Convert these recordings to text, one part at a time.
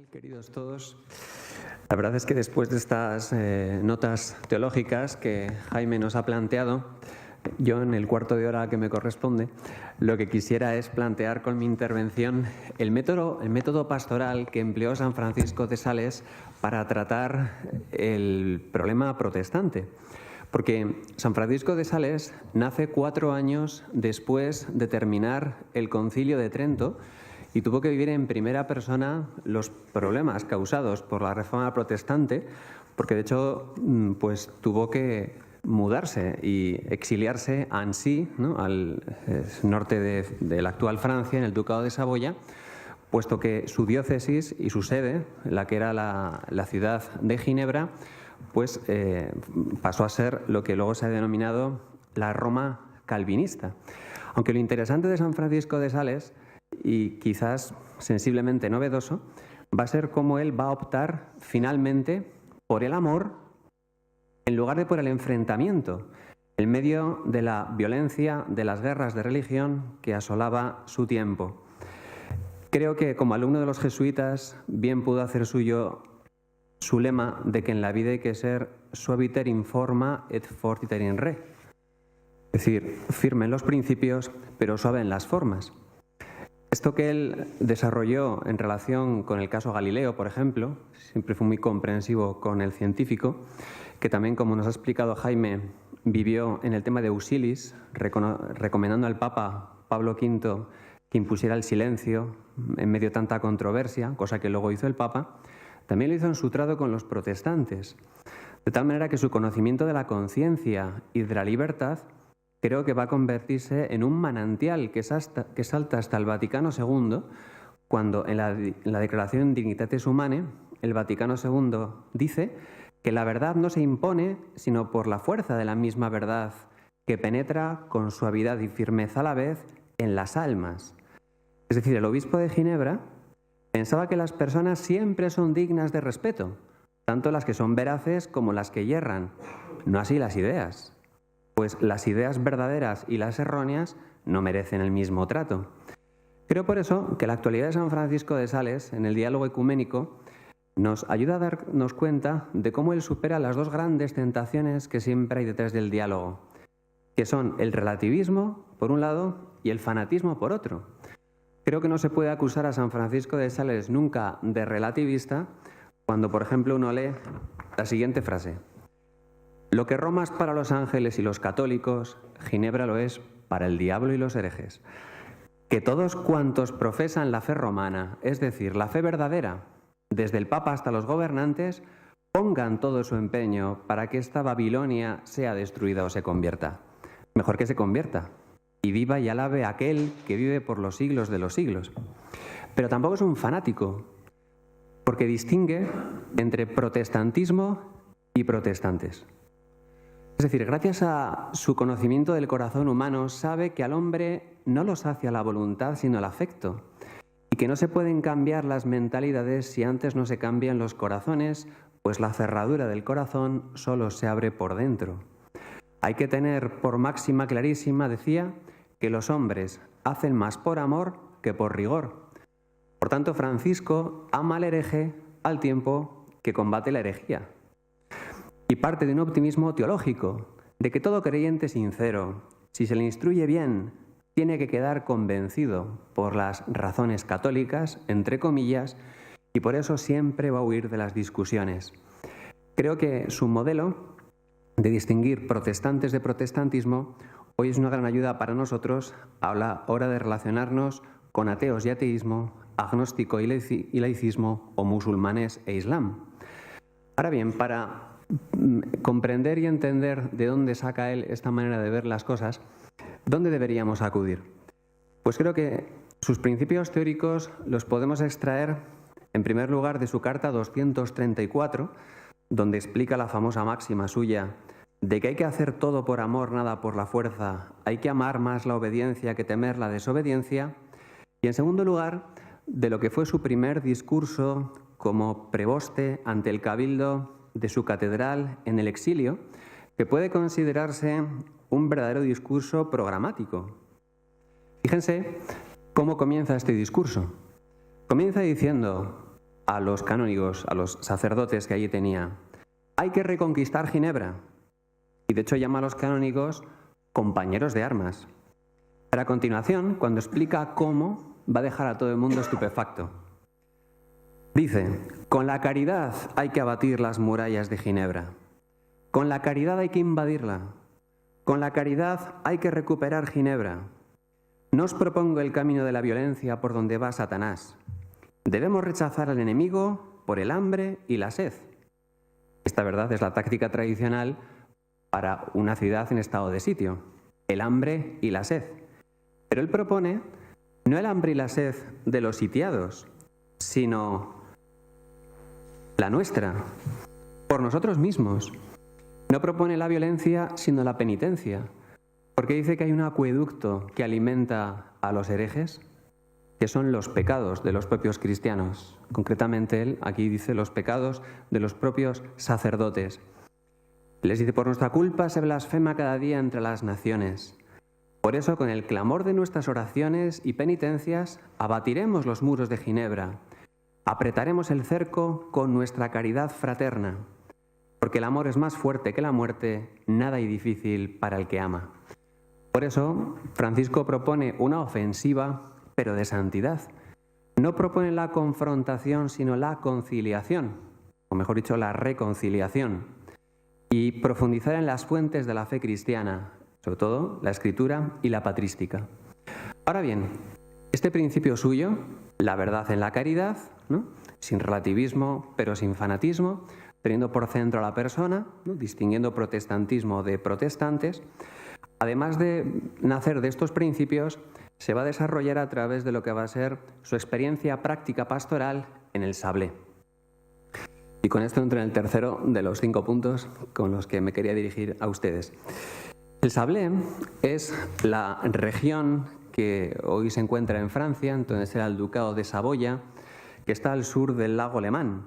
tal, queridos todos? La verdad es que después de estas notas teológicas que Jaime nos ha planteado, yo en el cuarto de hora que me corresponde, lo que quisiera es plantear con mi intervención el método pastoral que empleó San Francisco de Sales para tratar el problema protestante. Porque San Francisco de Sales nace 4 años después de terminar el Concilio de Trento y tuvo que vivir en primera persona los problemas causados por la Reforma protestante, porque de hecho pues tuvo que mudarse y exiliarse a Annecy, ¿no?, al norte de la actual Francia, en el Ducado de Saboya, puesto que su diócesis y su sede, la que era la ciudad de Ginebra, pues pasó a ser lo que luego se ha denominado la Roma calvinista. Aunque lo interesante de San Francisco de Sales, y quizás sensiblemente novedoso, va a ser cómo él va a optar finalmente por el amor en lugar de por el enfrentamiento, en medio de la violencia, de las guerras de religión que asolaba su tiempo. Creo que como alumno de los jesuitas bien pudo hacer suyo su lema de que en la vida hay que ser suaviter in forma et fortiter in re, es decir, firme en los principios pero suave en las formas. Esto que él desarrolló en relación con el caso Galileo, por ejemplo, siempre fue muy comprensivo con el científico, que también, como nos ha explicado Jaime, vivió en el tema de Auxilis, recomendando al Papa Pablo V que impusiera el silencio en medio de tanta controversia, cosa que luego hizo el Papa. También lo hizo en su trato con los protestantes, de tal manera que su conocimiento de la conciencia y de la libertad creo que va a convertirse en un manantial que salta hasta el Vaticano II, cuando en la Declaración Dignitatis Humanae el Vaticano II dice que la verdad no se impone sino por la fuerza de la misma verdad, que penetra con suavidad y firmeza a la vez en las almas. Es decir, el obispo de Ginebra pensaba que las personas siempre son dignas de respeto, tanto las que son veraces como las que yerran, no así las ideas. Pues las ideas verdaderas y las erróneas no merecen el mismo trato. Creo por eso que la actualidad de San Francisco de Sales, en el diálogo ecuménico, nos ayuda a darnos cuenta de cómo él supera las dos grandes tentaciones que siempre hay detrás del diálogo, que son el relativismo, por un lado, y el fanatismo, por otro. Creo que no se puede acusar a San Francisco de Sales nunca de relativista cuando, por ejemplo, uno lee la siguiente frase: lo que Roma es para los ángeles y los católicos, Ginebra lo es para el diablo y los herejes. Que todos cuantos profesan la fe romana, es decir, la fe verdadera, desde el Papa hasta los gobernantes, pongan todo su empeño para que esta Babilonia sea destruida o se convierta. Mejor que se convierta, y viva y alabe a aquel que vive por los siglos de los siglos. Pero tampoco es un fanático, porque distingue entre protestantismo y protestantes. Es decir, gracias a su conocimiento del corazón humano, sabe que al hombre no lo sacia la voluntad, sino el afecto, y que no se pueden cambiar las mentalidades si antes no se cambian los corazones, pues la cerradura del corazón solo se abre por dentro. Hay que tener por máxima clarísima, decía, que los hombres hacen más por amor que por rigor. Por tanto, Francisco ama al hereje al tiempo que combate la herejía. Y parte de un optimismo teológico, de que todo creyente sincero, si se le instruye bien, tiene que quedar convencido por las razones católicas, entre comillas, y por eso siempre va a huir de las discusiones. Creo que su modelo de distinguir protestantes de protestantismo hoy es una gran ayuda para nosotros a la hora de relacionarnos con ateos y ateísmo, agnóstico y laicismo, o musulmanes e islam. Ahora bien, para comprender y entender de dónde saca él esta manera de ver las cosas, ¿dónde deberíamos acudir? Pues creo que sus principios teóricos los podemos extraer, en primer lugar, de su carta 234, donde explica la famosa máxima suya de que hay que hacer todo por amor, nada por la fuerza, hay que amar más la obediencia que temer la desobediencia, y en segundo lugar, de lo que fue su primer discurso como preboste ante el cabildo de su catedral en el exilio, que puede considerarse un verdadero discurso programático. Fíjense cómo comienza este discurso. Comienza diciendo: a los canónigos, a los sacerdotes que allí tenía: hay que reconquistar Ginebra. Y de hecho llama a los canónigos compañeros de armas. Pero a continuación, cuando explica cómo, va a dejar a todo el mundo estupefacto. Dice: con la caridad hay que abatir las murallas de Ginebra. Con la caridad hay que invadirla. Con la caridad hay que recuperar Ginebra. No os propongo el camino de la violencia por donde va Satanás. Debemos rechazar al enemigo por el hambre y la sed. Esta verdad es la táctica tradicional para una ciudad en estado de sitio: el hambre y la sed. Pero él propone no el hambre y la sed de los sitiados, sino la nuestra, por nosotros mismos. No propone la violencia, sino la penitencia, porque dice que hay un acueducto que alimenta a los herejes, que son los pecados de los propios cristianos. Concretamente él aquí dice los pecados de los propios sacerdotes. Les dice: por nuestra culpa se blasfema cada día entre las naciones. Por eso, con el clamor de nuestras oraciones y penitencias, abatiremos los muros de Ginebra, apretaremos el cerco con nuestra caridad fraterna, porque el amor es más fuerte que la muerte, nada hay difícil para el que ama. Por eso, Francisco propone una ofensiva, pero de santidad. No propone la confrontación, sino la conciliación, o mejor dicho, la reconciliación, y profundizar en las fuentes de la fe cristiana, sobre todo la escritura y la patrística. Ahora bien, este principio suyo, la verdad en la caridad, ¿no?, sin relativismo, pero sin fanatismo, teniendo por centro a la persona, ¿no?, distinguiendo protestantismo de protestantes, además de nacer de estos principios, se va a desarrollar a través de lo que va a ser su experiencia práctica pastoral en el Sablé. Y con esto entro en el tercero de los 5 puntos con los que me quería dirigir a ustedes. El Sablé es la región que hoy se encuentra en Francia, entonces era el Ducado de Saboya, que está al sur del lago Lemán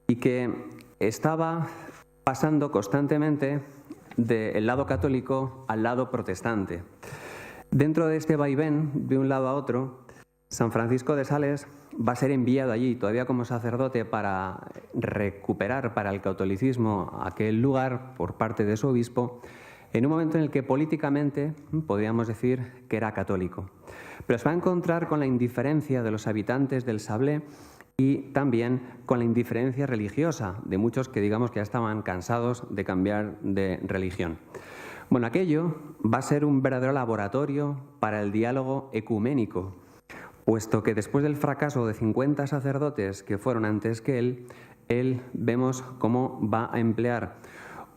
y que estaba pasando constantemente del lado católico al lado protestante. Dentro de este vaivén, de un lado a otro, San Francisco de Sales va a ser enviado allí, todavía como sacerdote, para recuperar para el catolicismo aquel lugar por parte de su obispo, en un momento en el que políticamente podríamos decir que era católico. Pero se va a encontrar con la indiferencia de los habitantes del Sablé y también con la indiferencia religiosa de muchos que digamos que ya estaban cansados de cambiar de religión. Bueno, aquello va a ser un verdadero laboratorio para el diálogo ecuménico, puesto que después del fracaso de 50 sacerdotes que fueron antes que él vemos cómo va a emplear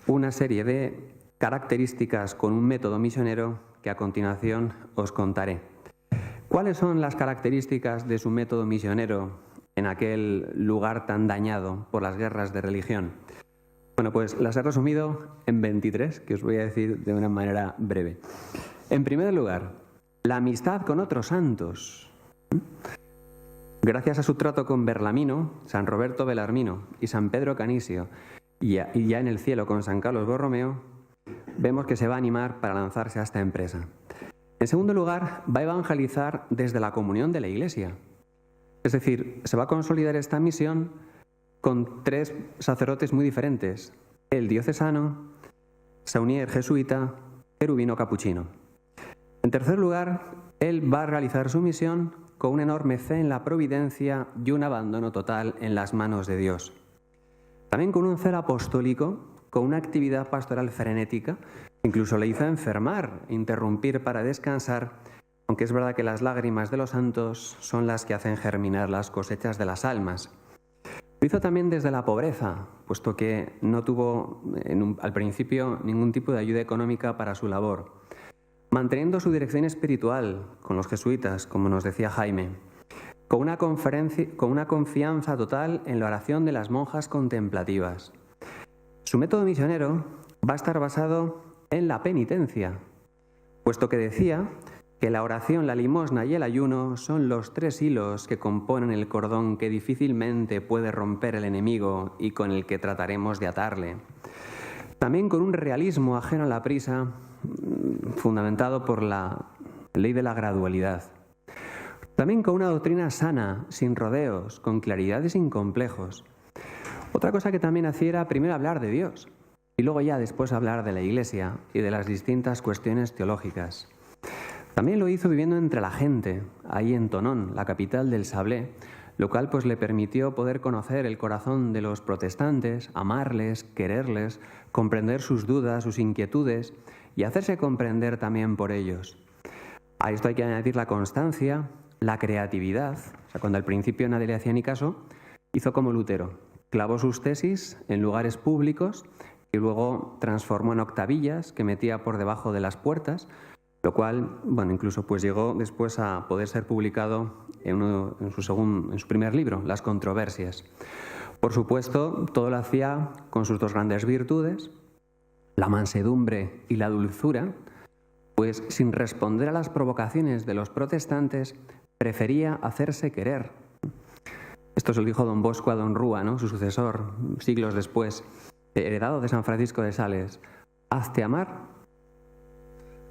una serie de características con un método misionero que a continuación os contaré. ¿Cuáles son las características de su método misionero en aquel lugar tan dañado por las guerras de religión? Bueno, pues las he resumido en 23, que os voy a decir de una manera breve. En primer lugar, la amistad con otros santos. Gracias a su trato con Berlamino, San Roberto Belarmino y San Pedro Canisio, y ya en el cielo con San Carlos Borromeo, vemos que se va a animar para lanzarse a esta empresa. En segundo lugar, va a evangelizar desde la comunión de la Iglesia. Es decir, se va a consolidar esta misión con 3 sacerdotes muy diferentes: el diocesano, Saunier jesuita, Cherubino capuchino. En tercer lugar, él va a realizar su misión con una enorme fe en la providencia y un abandono total en las manos de Dios. También con un celo apostólico, con una actividad pastoral frenética, incluso le hizo enfermar, interrumpir para descansar, aunque es verdad que las lágrimas de los santos son las que hacen germinar las cosechas de las almas. Lo hizo también desde la pobreza, puesto que no tuvo al principio ningún tipo de ayuda económica para su labor, manteniendo su dirección espiritual con los jesuitas, como nos decía Jaime, con una confianza total en la oración de las monjas contemplativas. Su método misionero va a estar basado en la penitencia, puesto que decía que la oración, la limosna y el ayuno son los 3 hilos que componen el cordón que difícilmente puede romper el enemigo y con el que trataremos de atarle. También con un realismo ajeno a la prisa, fundamentado por la ley de la gradualidad. También con una doctrina sana, sin rodeos, con claridad y sin complejos. Otra cosa que también hacía era primero hablar de Dios y luego ya después hablar de la Iglesia y de las distintas cuestiones teológicas. También lo hizo viviendo entre la gente, ahí en Tonón, la capital del Sablé, lo cual pues le permitió poder conocer el corazón de los protestantes, amarles, quererles, comprender sus dudas, sus inquietudes y hacerse comprender también por ellos. A esto hay que añadir la constancia, la creatividad. O sea, cuando al principio nadie le hacía ni caso, hizo como Lutero, clavó sus tesis en lugares públicos y luego transformó en octavillas que metía por debajo de las puertas, lo cual, bueno, incluso pues llegó después a poder ser publicado en su primer libro, Las Controversias. Por supuesto, todo lo hacía con sus dos grandes virtudes, la mansedumbre y la dulzura, pues sin responder a las provocaciones de los protestantes, prefería hacerse querer. Esto se lo dijo don Bosco a don Rúa, ¿no?, su sucesor, siglos después, heredado de San Francisco de Sales. Hazte amar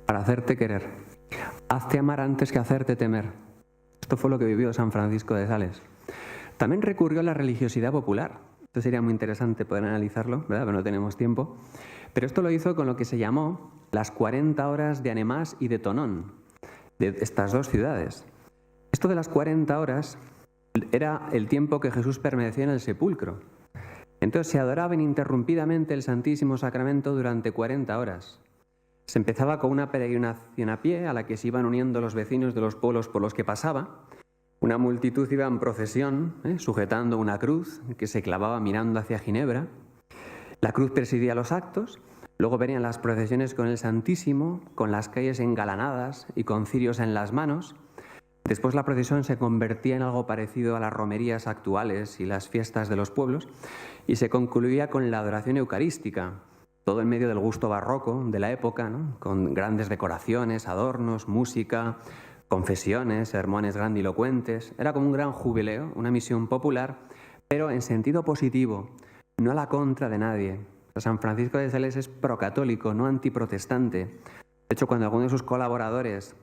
para hacerte querer. Hazte amar antes que hacerte temer. Esto fue lo que vivió San Francisco de Sales. También recurrió a la religiosidad popular. Esto sería muy interesante poder analizarlo, ¿verdad?, pero no tenemos tiempo. Pero esto lo hizo con lo que se llamó las 40 horas de Anemás y de Tonón, de estas dos ciudades. Esto de las 40 horas era el tiempo que Jesús permanecía en el sepulcro. Entonces se adoraba ininterrumpidamente el Santísimo Sacramento durante 40 horas. Se empezaba con una peregrinación a pie a la que se iban uniendo los vecinos de los pueblos por los que pasaba. Una multitud iba en procesión, sujetando una cruz que se clavaba mirando hacia Ginebra. La cruz presidía los actos. Luego venían las procesiones con el Santísimo, con las calles engalanadas y con cirios en las manos. Después la procesión se convertía en algo parecido a las romerías actuales y las fiestas de los pueblos y se concluía con la adoración eucarística, todo en medio del gusto barroco de la época, ¿no?, con grandes decoraciones, adornos, música, confesiones, sermones grandilocuentes. Era como un gran jubileo, una misión popular, pero en sentido positivo, no a la contra de nadie. San Francisco de Sales es procatólico, no antiprotestante. De hecho, cuando alguno de sus colaboradores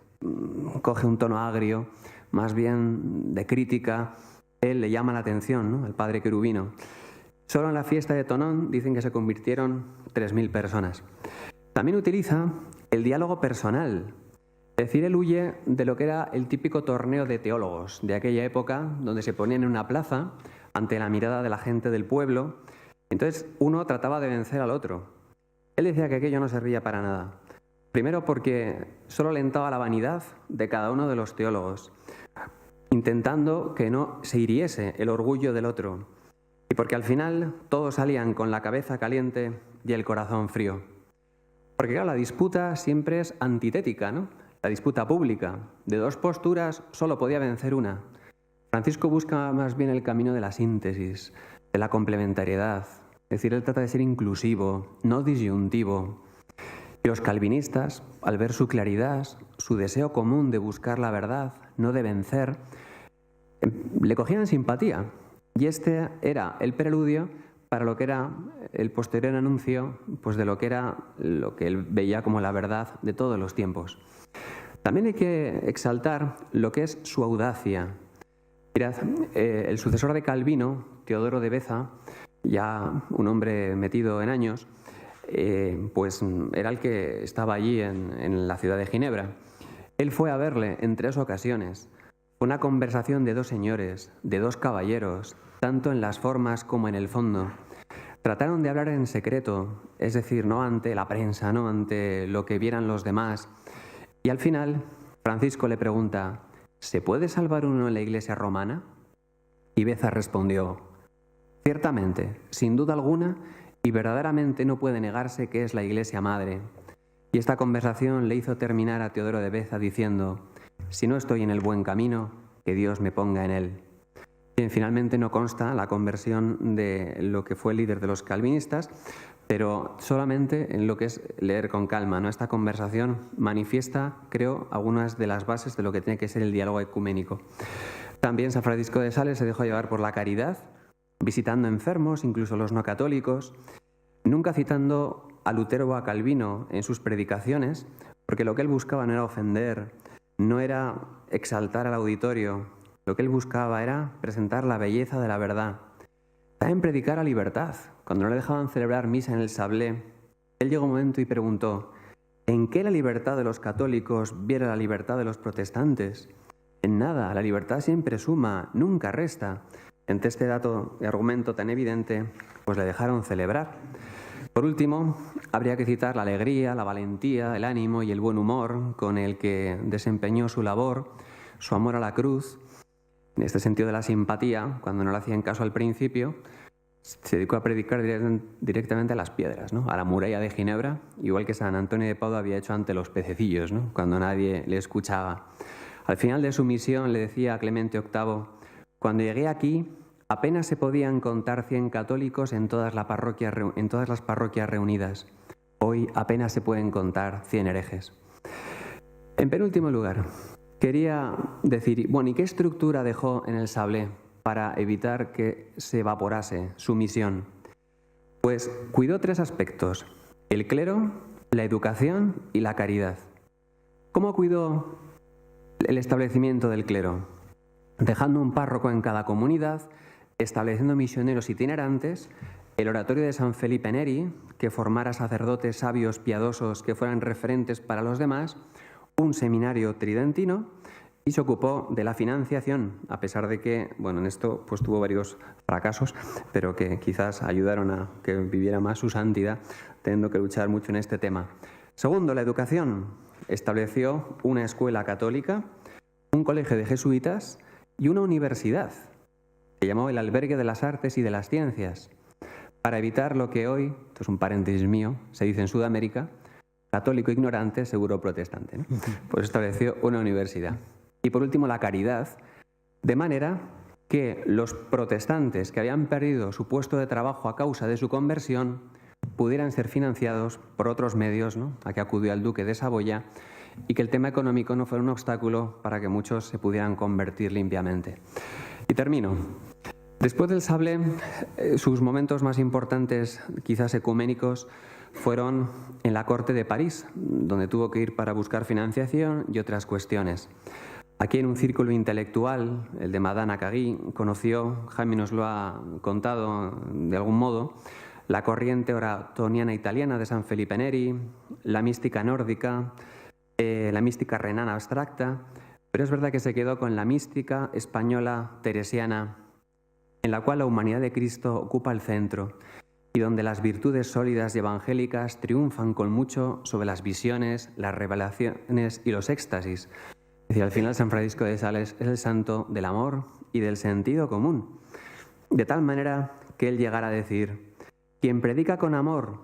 coge un tono agrio, más bien de crítica, él le llama la atención, ¿no?, al padre querubino. Solo en la fiesta de Tonón dicen que se convirtieron 3.000 personas. También utiliza el diálogo personal. Es decir, él huye de lo que era el típico torneo de teólogos de aquella época, donde se ponían en una plaza ante la mirada de la gente del pueblo. Entonces uno trataba de vencer al otro. Él decía que aquello no servía para nada. Primero porque solo alentaba la vanidad de cada uno de los teólogos, intentando que no se hiriese el orgullo del otro. Y porque al final todos salían con la cabeza caliente y el corazón frío. Porque claro, la disputa siempre es antitética, ¿no? La disputa pública. De dos posturas solo podía vencer una. Francisco busca más bien el camino de la síntesis, de la complementariedad. Es decir, él trata de ser inclusivo, no disyuntivo. Y los calvinistas, al ver su claridad, su deseo común de buscar la verdad, no de vencer, le cogían simpatía. Y este era el preludio para lo que era el posterior anuncio, pues de lo que era lo que él veía como la verdad de todos los tiempos. También hay que exaltar lo que es su audacia. Mirad, el sucesor de Calvino, Teodoro de Beza, ya un hombre metido en años, pues era el que estaba allí en la ciudad de Ginebra. Él fue a verle en 3 ocasiones. Fue una conversación de 2 señores, de 2 caballeros, tanto en las formas como en el fondo. Trataron de hablar en secreto, es decir, no ante la prensa, no ante lo que vieran los demás. Y al final, Francisco le pregunta, ¿se puede salvar uno en la Iglesia romana? Y Beza respondió, ciertamente, sin duda alguna, y verdaderamente no puede negarse que es la Iglesia Madre. Y esta conversación le hizo terminar a Teodoro de Beza diciendo, si no estoy en el buen camino, que Dios me ponga en él. Bien, finalmente no consta la conversión de lo que fue el líder de los calvinistas, pero solamente en lo que es leer con calma, ¿no? Esta conversación manifiesta, creo, algunas de las bases de lo que tiene que ser el diálogo ecuménico. También San Francisco de Sales se dejó llevar por la caridad, visitando enfermos, incluso los no católicos, nunca citando a Lutero o a Calvino en sus predicaciones, porque lo que él buscaba no era ofender no era exaltar al auditorio, lo que él buscaba era presentar la belleza de la verdad. También predicar a libertad. Cuando no le dejaban celebrar misa en el Sablé, él llegó un momento y preguntó: ¿en qué la libertad de los católicos viera la libertad de los protestantes? En nada, la libertad siempre suma, nunca resta. Ante este dato y argumento tan evidente, pues le dejaron celebrar. Por último, habría que citar la alegría, la valentía, el ánimo y el buen humor con el que desempeñó su labor, su amor a la cruz. En este sentido de la simpatía, cuando no le hacían caso al principio, se dedicó a predicar directamente a las piedras, ¿no? A la muralla de Ginebra, igual que San Antonio de Padua había hecho ante los pececillos, ¿no? Cuando nadie le escuchaba. Al final de su misión le decía a Clemente VIII: cuando llegué aquí, apenas se podían contar 100 católicos en todas las parroquias reunidas. Hoy apenas se pueden contar 100 herejes. En penúltimo lugar, quería decir, ¿y qué estructura dejó en el Sablé para evitar que se evaporase su misión? Pues cuidó 3 aspectos: el clero, la educación y la caridad. ¿Cómo cuidó el establecimiento del clero? Dejando un párroco en cada comunidad, estableciendo misioneros itinerantes, el oratorio de San Felipe Neri, que formara sacerdotes sabios piadosos que fueran referentes para los demás, un seminario tridentino, y se ocupó de la financiación, a pesar de que, en esto pues tuvo varios fracasos, pero que quizás ayudaron a que viviera más su santidad, teniendo que luchar mucho en este tema. Segundo, la educación. Estableció una escuela católica, un colegio de jesuitas y una universidad. Se llamó el Albergue de las Artes y de las Ciencias, para evitar lo que hoy, esto es un paréntesis mío, se dice en Sudamérica: católico ignorante, seguro protestante, ¿no? Pues estableció una universidad. Y por último, la caridad, de manera que los protestantes que habían perdido su puesto de trabajo a causa de su conversión pudieran ser financiados por otros medios, ¿no? A que acudió el duque de Saboya, y que el tema económico no fuera un obstáculo para que muchos se pudieran convertir limpiamente. Y termino. Después del Sablé, sus momentos más importantes, quizás ecuménicos, fueron en la corte de París, donde tuvo que ir para buscar financiación y otras cuestiones. Aquí, en un círculo intelectual, el de Madame Acagui, conoció, Jaime nos lo ha contado de algún modo, la corriente oratoniana italiana de San Felipe Neri, la mística nórdica, la mística renana abstracta, pero es verdad que se quedó con la mística española teresiana, en la cual la humanidad de Cristo ocupa el centro y donde las virtudes sólidas y evangélicas triunfan con mucho sobre las visiones, las revelaciones y los éxtasis. Es decir, al final San Francisco de Sales es el santo del amor y del sentido común, de tal manera que él llegara a decir: quien predica con amor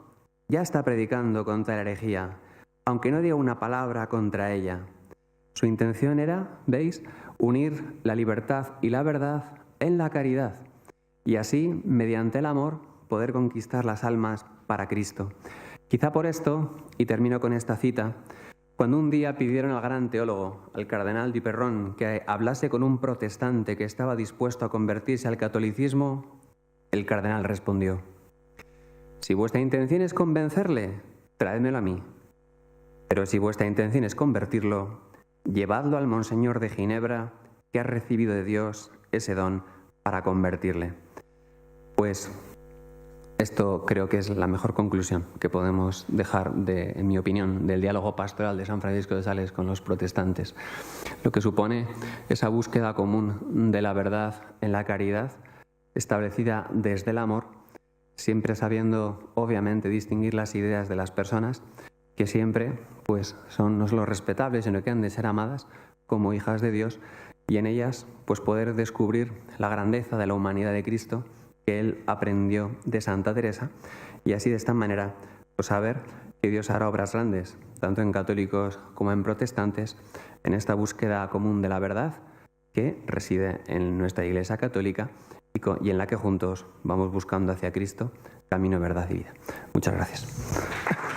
ya está predicando contra la herejía, aunque no diga una palabra contra ella. Su intención era, ¿veis?, unir la libertad y la verdad en la caridad, y así, mediante el amor, poder conquistar las almas para Cristo. Quizá por esto, y termino con esta cita, cuando un día pidieron al gran teólogo, al cardenal Duperron, que hablase con un protestante que estaba dispuesto a convertirse al catolicismo, el cardenal respondió: si vuestra intención es convencerle, traédmelo a mí. Pero si vuestra intención es convertirlo, llevadlo al Monseñor de Ginebra, que ha recibido de Dios ese don para convertirle. Pues esto creo que es la mejor conclusión que podemos dejar, en mi opinión, del diálogo pastoral de San Francisco de Sales con los protestantes. Lo que supone esa búsqueda común de la verdad en la caridad, establecida desde el amor, siempre sabiendo, obviamente, distinguir las ideas de las personas, que siempre pues son no solo respetables, sino que han de ser amadas como hijas de Dios, y en ellas pues poder descubrir la grandeza de la humanidad de Cristo que él aprendió de Santa Teresa, y así de esta manera pues saber que Dios hará obras grandes, tanto en católicos como en protestantes, en esta búsqueda común de la verdad que reside en nuestra Iglesia católica y en la que juntos vamos buscando hacia Cristo, camino, verdad y vida. Muchas gracias.